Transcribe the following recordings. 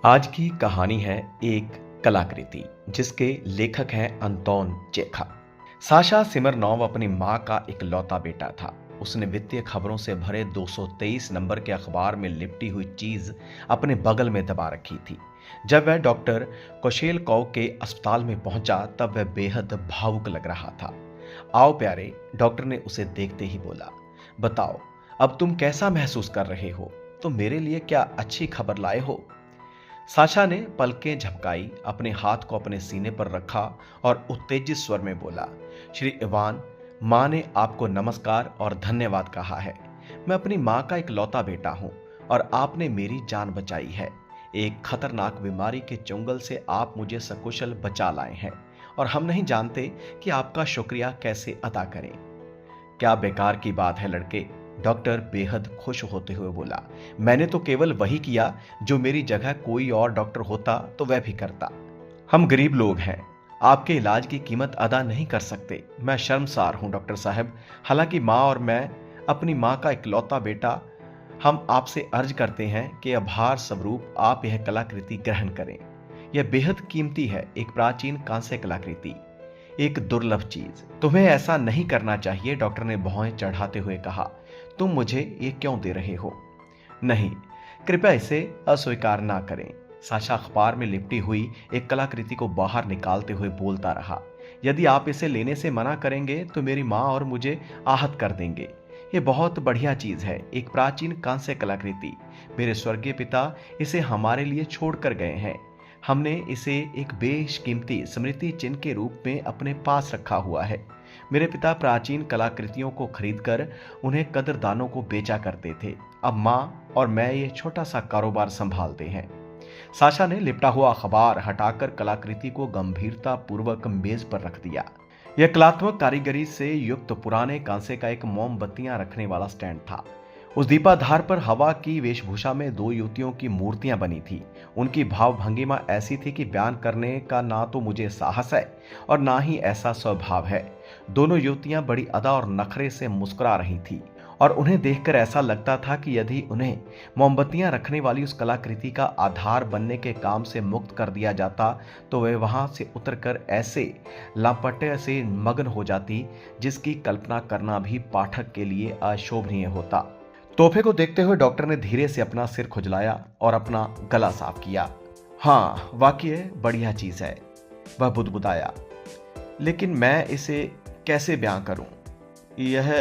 आज की कहानी है एक कलाकृति जिसके लेखक हैं अंतोन चेखव। साशा सिमरनोव अपनी मां का इकलौता बेटा था। उसने वित्तीय खबरों से भरे 223 नंबर के अखबार में लिपटी हुई चीज अपने बगल में दबा रखी थी। जब वह डॉक्टर कोशेलकोव के अस्पताल में पहुंचा तब वह बेहद भावुक लग रहा था। आओ प्यारे, डॉक्टर ने उसे देखते ही बोला। बताओ, अब तुम कैसा महसूस कर रहे हो? तुम मेरे लिए क्या अच्छी खबर लाए हो? साशा ने पलकें झपकाई, अपने हाथ को अपने सीने पर रखा और उत्तेजित स्वर में बोला, श्री इवान, मां ने आपको नमस्कार और धन्यवाद कहा है। मैं अपनी मां का इकलौता बेटा हूं और आपने मेरी जान बचाई है। एक खतरनाक बीमारी के चुंगल से आप मुझे सकुशल बचा लाए हैं और हम नहीं जानते कि आपका शुक्रिया कैसे अदा करें। क्या बेकार की बात है लड़के, डॉक्टर बेहद खुश होते हुए बोला। मैंने तो केवल वही किया जो मेरी जगह कोई और डॉक्टर होता तो वह भी करता। हम गरीब लोग हैं, आपके इलाज की कीमत अदा नहीं कर सकते। मैं शर्मसार हूं डॉक्टर साहब। हालांकि मां और मैं, अपनी मां का इकलौता बेटा, हम आपसे अर्ज करते हैं कि आभार स्वरूप आप यह कलाकृति ग्रहण करें। यह बेहद कीमती है, एक प्राचीन कांस्य कलाकृति, एक दुर्लभ चीज। तुम्हें ऐसा नहीं करना चाहिए, डॉक्टर ने भौहें चढ़ाते हुए कहा। तुम मुझे ये क्यों दे रहे हो? नहीं, कृपया इसे अस्वीकार ना करें। साशा अखबार में लिपटी हुई एक कलाकृति को बाहर निकालते हुए बोलता रहा। यदि आप इसे लेने से मना करेंगे तो मेरी मां और मुझे आहत कर देंगे। ये बहुत बढ़िया चीज है, एक प्राचीन कांस्य कलाकृति। मेरे स्वर्गीय पिता इसे हमारे लिए छोड़ कर गए हैं। हमने इसे एक बेशकीमती स्मृति चिन्ह के रूप में अपने पास रखा हुआ है। मेरे पिता प्राचीन कलाकृतियों को खरीदकर उन्हें कदरदानों को बेचा करते थे। अब मां और मैं ये छोटा सा कारोबार संभालते हैं। साशा ने लिपटा हुआ अखबार हटाकर कलाकृति को गंभीरता पूर्वक मेज पर रख दिया। यह कलात्मक कारीगरी से युक्त पुराने कांसे का एक मोमबत्तियां रखने वाला स्टैंड था। उस दीपाधार पर हवा की वेशभूषा में दो युवतियों की मूर्तियां बनी थी। उनकी भाव भंगिमा ऐसी थी कि बयान करने का ना तो मुझे साहस है और ना ही ऐसा स्वभाव है। दोनों युवतियां बड़ी अदा और नखरे से मुस्कुरा रही थी और उन्हें देखकर ऐसा लगता था कि यदि उन्हें मोमबत्तियां रखने वाली उस कलाकृति का आधार बनने के काम से मुक्त कर दिया जाता तो वे वहां से उतरकर ऐसे लापटे से मग्न हो जाती जिसकी कल्पना करना भी पाठक के लिए अशोभनीय होता। तोहफे को देखते हुए डॉक्टर ने धीरे से अपना सिर खुजलाया और अपना गला साफ किया। हाँ, वाकई बढ़िया चीज है, वह बुदबुदाया। लेकिन मैं इसे कैसे बयां करूं? यह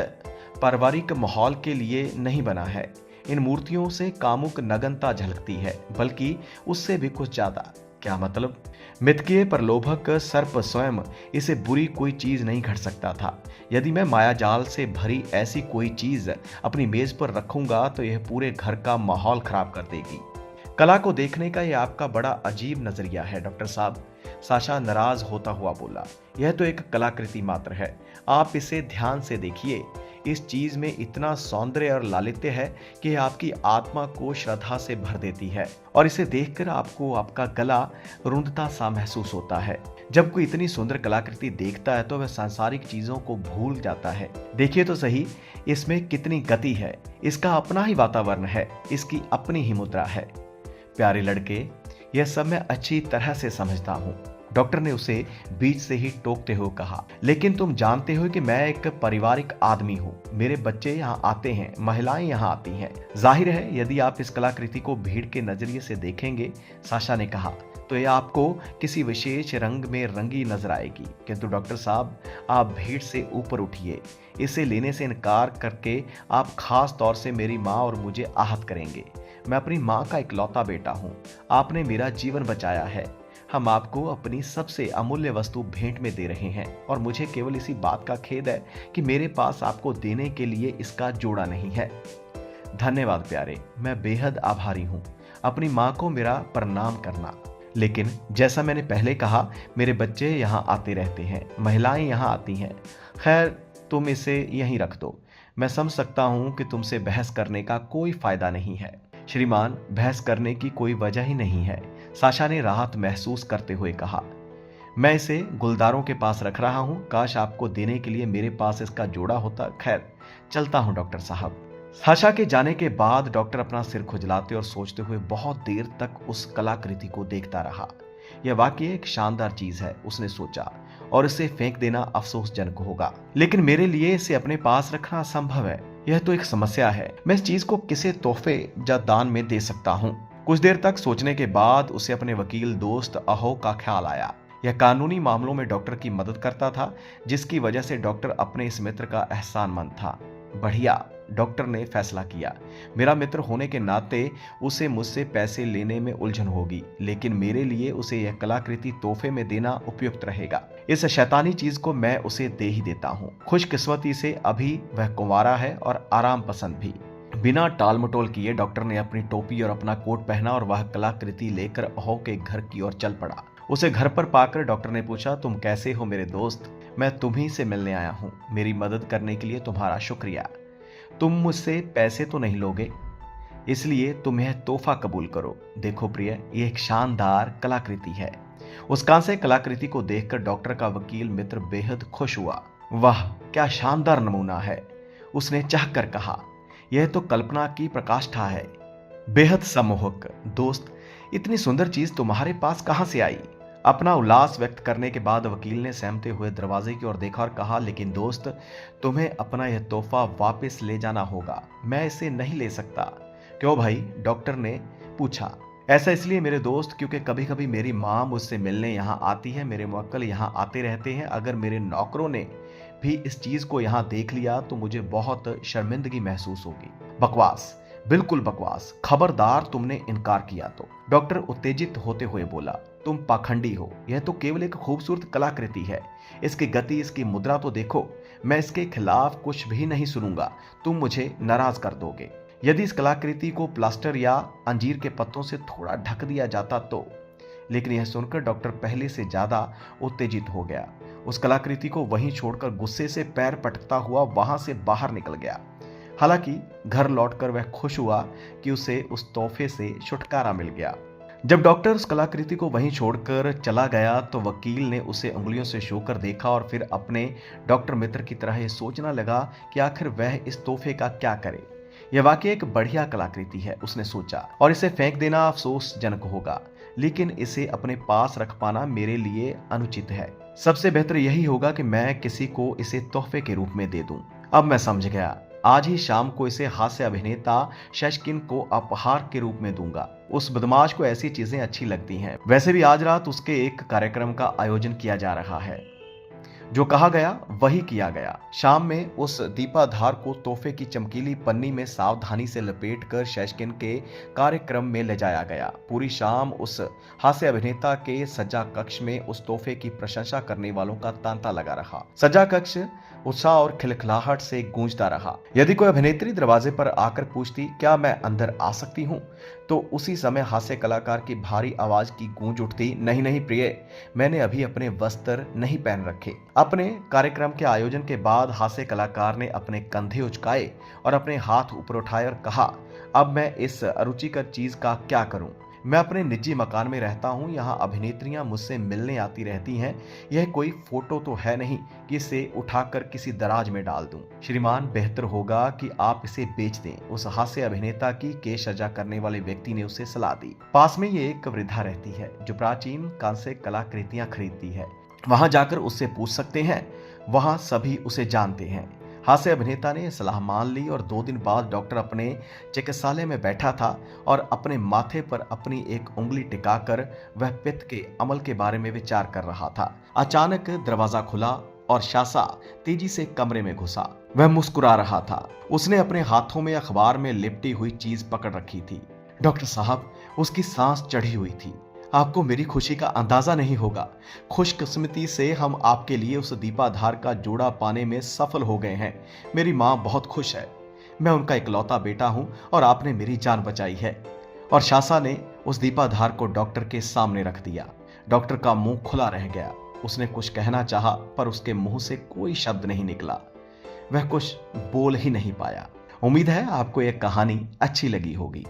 पारिवारिक माहौल के लिए नहीं बना है। इन मूर्तियों से कामुक नगनता झलकती है, बल्कि उससे भी कुछ ज्यादा। क्या मतलब? मिथकीय प्रलोभक सर्प स्वयं इसे बुरी कोई चीज नहीं घट सकता था। यदि मैं मायाजाल से भरी ऐसी कोई चीज अपनी मेज पर रखूंगा तो यह पूरे घर का माहौल खराब कर देगी। कला को देखने का यह आपका बड़ा अजीब नजरिया है डॉक्टर साहब, साशा नाराज होता हुआ बोला। यह तो एक कलाकृति मात्र है, आप इसे ध्यान से देखिए। इस चीज में इतना सौंदर्य और लालित्य है कि आपकी आत्मा को श्रद्धा से भर देती है और इसे देखकर आपको आपका गला रुंधता सा महसूस होता है। जब कोई इतनी सुंदर कलाकृति देखता है तो वह सांसारिक चीजों को भूल जाता है। देखिए तो सही, इसमें कितनी गति है, इसका अपना ही वातावरण है, इसकी अपनी ही मुद्रा है। प्यारे लड़के, यह सब मैं अच्छी तरह से समझता हूं, डॉक्टर ने उसे बीच से ही टोकते हुए कहा। लेकिन तुम जानते हो कि मैं एक पारिवारिक आदमी हूँ। मेरे बच्चे यहाँ आते हैं, महिलाएं यहाँ आती हैं। जाहिर है यदि आप इस कलाकृति को भीड़ के नजरिए से देखेंगे, साशा ने कहा, तो यह आपको किसी विशेष रंग में रंगी नजर आएगी। किंतु डॉक्टर साहब, आप भीड़ से ऊपर उठिए। इसे लेने से इनकार करके आप खास तौर से मेरी माँ और मुझे आहत करेंगे। मैं अपनी माँ का इकलौता बेटा हूँ। आपने मेरा जीवन बचाया है। हम आपको अपनी सबसे अमूल्य वस्तु भेंट में दे रहे हैं और मुझे केवल इसी बात का खेद है कि मेरे पास आपको देने के लिए इसका जोड़ा नहीं है। धन्यवाद प्यारे, मैं बेहद आभारी हूँ। अपनी माँ को मेरा प्रणाम करना। लेकिन जैसा मैंने पहले कहा, मेरे बच्चे यहाँ आते रहते हैं, महिलाएं यहाँ आती हैं। खैर, तुम इसे यहीं रख दो। मैं समझ सकता हूँ कि तुमसे बहस करने का कोई फायदा नहीं है। श्रीमान, बहस करने की कोई वजह ही नहीं है, साशा ने राहत महसूस करते हुए कहा। मैं इसे गुलदारों के पास रख रहा हूं, काश आपको देने के लिए मेरे पास इसका जोड़ा होता। खैर, चलता हूं डॉक्टर साहब। साशा के जाने के बाद डॉक्टर अपना सिर खुजलाते और सोचते हुए बहुत देर तक उस कलाकृति को देखता रहा। यह वाकई एक शानदार चीज है, उसने सोचा, और इसे फेंक देना अफसोसजनक होगा, लेकिन मेरे लिए इसे अपने पास रखना असंभव है। यह तो एक समस्या है। मैं इस चीज को किसे तोहफे या दान में दे सकता हूँ? कुछ देर तक सोचने के बाद उसे अपने वकील दोस्त अहो का ख्याल आया। यह कानूनी मामलों में डॉक्टर की मदद करता था, जिसकी वजह से डॉक्टर अपने इस मित्र का एहसानमंद था। बढ़िया, डॉक्टर ने फैसला किया। मेरा मित्र होने के नाते उसे मुझसे पैसे लेने में उलझन होगी, लेकिन मेरे लिए उसे यह कलाकृति तोहफे में देना उपयुक्त रहेगा। इस शैतानी चीज को मैं उसे दे ही देता हूँ। खुशकिस्मती से अभी वह कुंवारा है और आराम पसंद भी। बिना टाल मटोल किए डॉक्टर ने अपनी टोपी और अपना कोट पहना और वह कलाकृति लेकर अहो के घर की ओर चल पड़ा। उसे घर पर पाकर डॉक्टर ने पूछा, तुम कैसे हो मेरे दोस्त? मैं तुम्ही से मिलने आया हूँ। मेरी मदद करने के लिए तुम्हारा शुक्रिया। तुम मुझसे पैसे तो नहीं लोगे, इसलिए तुम यह तोहफा कबूल करो। देखो प्रिय, ये एक शानदार कलाकृति है। उस कांस्य कलाकृति को देखकर डॉक्टर का वकील मित्र बेहद खुश हुआ। वाह, क्या शानदार नमूना है, उसने चाहकर कहा। यह तो कल्पना की प्रकाष्ठा है, बेहद सम्मोहक। दोस्त, इतनी सुंदर चीज तुम्हारे पास कहां से आई? अपना उल्लास व्यक्त करने के बाद वकील ने सहमते हुए दरवाजे की ओर देखा और कहा, लेकिन दोस्त, तुम्हें अपना यह तोहफा वापस ले जाना होगा। मैं इसे नहीं ले सकता। क्यों भाई? डॉक्टर ने पूछा। ऐसा इसलिए मेरे दोस्त, क्योंकि कभी कभी मेरी माँ मुझसे मिलने यहाँ आती है, मेरे मुवक्किल यहाँ आते रहते हैं। अगर मेरे नौकरों ने भी इस चीज को यहाँ देख लिया तो मुझे बहुत शर्मिंदगी महसूस होगी। बकवास, बिल्कुल बकवास। खबरदार तुमने इनकार किया तो। डॉक्टर उत्तेजित होते हुए बोला, तुम पाखंडी हो। यह तो केवल एक खूबसूरत कलाकृति है। इसकी गति, इसकी मुद्रा तो देखो। मैं इसके खिलाफ कुछ भी नहीं सुनूंगा। तुम मुझे नाराज कर दोगे। यदि इस कलाकृति को प्लास्टर या अंजीर के पत्तों से थोड़ा ढक दिया जाता तो। लेकिन यह सुनकर डॉक्टर पहले से ज्यादा उत्तेजित हो गया। उस कलाकृति को वहीं छोड़कर गुस्से से पैर पटकता हुआ वहां से बाहर निकल गया। हालांकि घर लौटकर वह खुश हुआ कि उसे उस तोहफे से छुटकारा मिल गया। जब डॉक्टर उस कलाकृति को वहीं छोड़कर चला गया तो वकील ने उसे उंगलियों से छूकर देखा और फिर अपने डॉक्टर मित्र की तरह यह सोचना लगा कि आखिर वह इस तोहफे का क्या करे। यह वाकई एक बढ़िया कलाकृति है, उसने सोचा, और इसे फेंक देना अफसोसजनक होगा, लेकिन इसे अपने पास रख पाना मेरे लिए अनुचित है। सबसे बेहतर यही होगा कि मैं किसी को इसे तोहफे के रूप में दे दूं। अब मैं समझ गया। आज ही शाम को इसे हास्य अभिनेता शेशकिन को उपहार के रूप में दूंगा। उस बदमाश को ऐसी चीजें अच्छी लगती हैं। वैसे भी आज रात उसके एक कार्यक्रम का आयोजन किया जा रहा है। जो कहा गया वही किया गया। शाम में उस दीपाधार को तोहफे की चमकीली पन्नी में सावधानी से लपेटकर शेशकिन के कार्यक्रम में ले जाया गया। पूरी शाम उस हास्य अभिनेता के सज्जा कक्ष में उस तोहफे की प्रशंसा करने वालों का तांता लगा रहा। सज्जा कक्ष उत्साह और खिलखिलाहट से गूंजता रहा। यदि कोई अभिनेत्री दरवाजे पर आकर पूछती, क्या मैं अंदर आ सकती हूँ, तो उसी समय हास्य कलाकार की भारी आवाज की गूंज उठती, नहीं नहीं प्रिय, मैंने अभी अपने वस्त्र नहीं पहन रखे। अपने कार्यक्रम के आयोजन के बाद हास्य कलाकार ने अपने कंधे उचकाए और अपने हाथ ऊपर उठाए और कहा, अब मैं इस अरुचिकर चीज का क्या करूं? मैं अपने निजी मकान में रहता हूं, यहाँ अभिनेत्रियां मुझसे मिलने आती रहती हैं। यह कोई फोटो तो है नहीं कि इसे उठाकर किसी दराज में डाल दूं। श्रीमान, बेहतर होगा कि आप इसे बेच दें। उस हास्य अभिनेता की केश सजा करने वाले व्यक्ति ने उसे सलाह दी। पास में ये एक वृद्धा रहती है जो प्राचीन कांस्य कलाकृतियां खरीदती है। वहां जाकर उससे पूछ सकते हैं, वहां सभी उसे जानते हैं। हास्य अभिनेता ने सलाह मान ली और 2 दिन बाद डॉक्टर अपने चिकित्सालय में बैठा था और अपने माथे पर अपनी एक उंगली टिकाकर वह पित्त के अमल के बारे में विचार कर रहा था। अचानक दरवाजा खुला और शासा तेजी से कमरे में घुसा। वह मुस्कुरा रहा था। उसने अपने हाथों में अखबार में लिपटी हुई चीज पकड़ रखी थी। डॉक्टर साहब, उसकी सांस चढ़ी हुई थी। आपको मेरी खुशी का अंदाजा नहीं होगा। खुशकिस्मती से हम आपके लिए उस दीपाधार का जोड़ा पाने में सफल हो गए हैं। मेरी माँ बहुत खुश है। मैं उनका इकलौता बेटा हूं और आपने मेरी जान बचाई है। और शासा ने उस दीपाधार को डॉक्टर के सामने रख दिया। डॉक्टर का मुंह खुला रह गया। उसने कुछ कहना चाहा पर उसके मुंह से कोई शब्द नहीं निकला। वह कुछ बोल ही नहीं पाया। उम्मीद है आपको यह कहानी अच्छी लगी होगी।